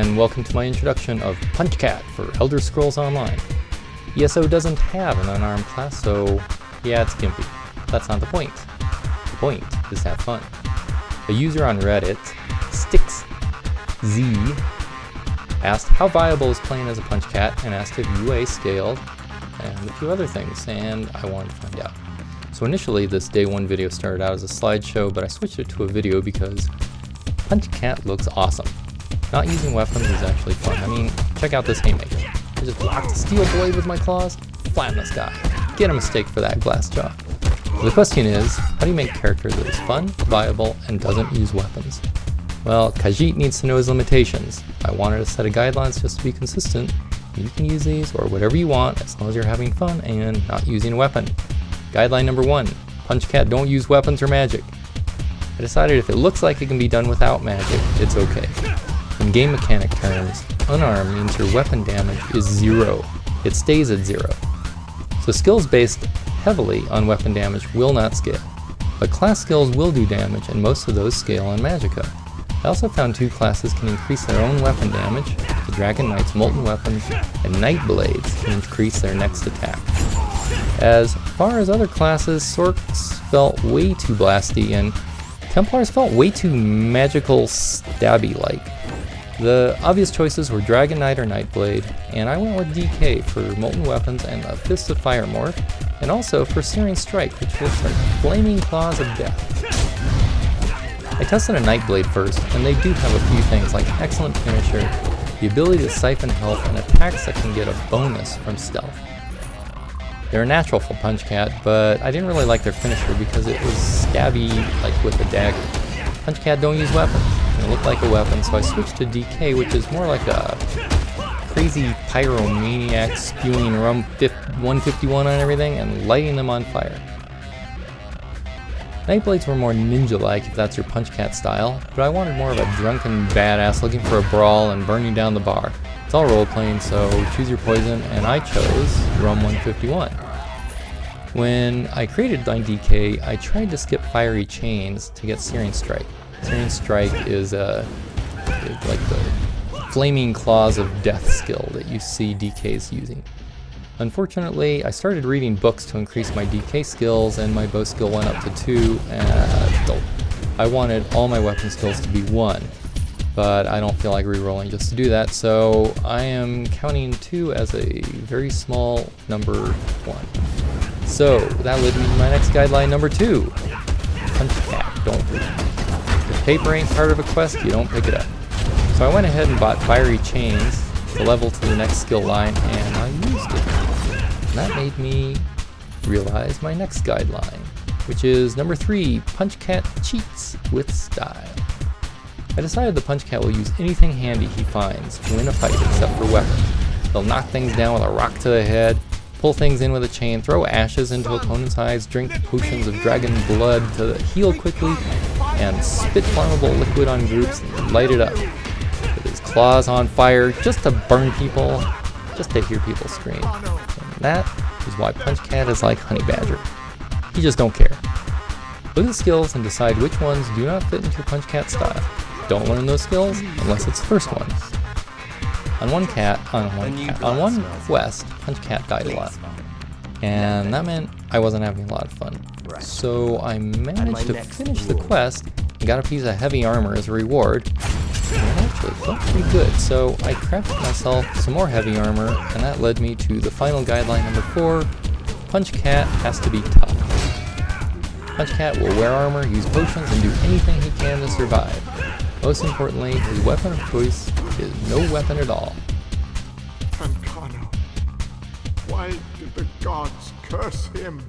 and welcome to my introduction of Punchcat for Elder Scrolls Online. ESO doesn't have an unarmed class, so yeah, it's gimpy. That's not the point. The point is to have fun. A user on Reddit, StixZ, asked how viable is playing as a Punchcat and asked if UA scaled and a few other things, and I wanted to find out. So initially this day one video started out as a slideshow, but I switched it to a video because Punchcat looks awesome. Not using weapons is actually fun. I mean, check out this haymaker. I just block the steel blade with my claws, flatten this guy. Get a mistake for that glass jaw. So the question is, how do you make a character that is fun, viable, and doesn't use weapons? Well, Khajiit needs to know his limitations. I wanted a set of guidelines just to be consistent. You can use these or whatever you want as long as you're having fun and not using a weapon. Guideline number 1, Punchcat don't use weapons or magic. I decided if it looks like it can be done without magic, it's okay. In game mechanic terms, unarmed means your weapon damage is 0. It stays at 0. So skills based heavily on weapon damage will not scale. But class skills will do damage, and most of those scale on Magicka. I also found 2 classes can increase their own weapon damage. The Dragon Knight's Molten Weapons and Night Blades can increase their next attack. As far as other classes, Sorks felt way too blasty, and Templars felt way too magical stabby-like. The obvious choices were Dragon Knight or Nightblade, and I went with DK for Molten Weapons and a Fist of Fire morph, and also for Searing Strike, which looks like Flaming Claws of Death. I tested a Nightblade first, and they do have a few things like an excellent finisher, the ability to siphon health, and attacks that can get a bonus from stealth. They're natural for Punchcat, but I didn't really like their finisher because it was stabby, like with a dagger. Punchcat don't use weapons, and it looked like a weapon, so I switched to DK, which is more like a crazy pyromaniac spewing rum 151 on everything and lighting them on fire. Nightblades were more ninja-like if that's your Punchcat style, but I wanted more of a drunken badass looking for a brawl and burning down the bar. It's all role-playing, so choose your poison, and I chose Rum 151. When I created my DK, I tried to skip Fiery Chains to get Searing Strike. Searing Strike is like the Flaming Claws of Death skill that you see DKs using. Unfortunately, I started reading books to increase my DK skills, and my bow skill went up to 2, and I wanted all my weapon skills to be 1. But I don't feel like re-rolling just to do that, so I am counting 2 as a very small number 1. So that led me to my next guideline number 2. Punchcat, don't read. If paper ain't part of a quest, you don't pick it up. So I went ahead and bought Fiery Chains to level to the next skill line, and I used it. And that made me realize my next guideline, which is number 3, Punchcat cheats with style. I decided the Punchcat will use anything handy he finds to win a fight except for weapons. He'll knock things down with a rock to the head, pull things in with a chain, throw ashes into opponents' eyes, drink potions of dragon blood to heal quickly, and spit flammable liquid on groups and light it up. With his claws on fire just to burn people, just to hear people scream. And that is why Punchcat is like Honey Badger. He just don't care. Look at the skills and decide which ones do not fit into your Punchcat style. Don't learn those skills unless it's the first one. On one quest, Punchcat died a lot, and that meant I wasn't having a lot of fun. So I managed to finish the quest and got a piece of heavy armor as a reward, and it actually felt pretty good. So I crafted myself some more heavy armor, and that led me to the final guideline number 4. Punchcat has to be tough. Punchcat will wear armor, use potions, and do anything he can to survive. Most importantly, his weapon of choice is no weapon at all. Pancano, why did the gods curse him?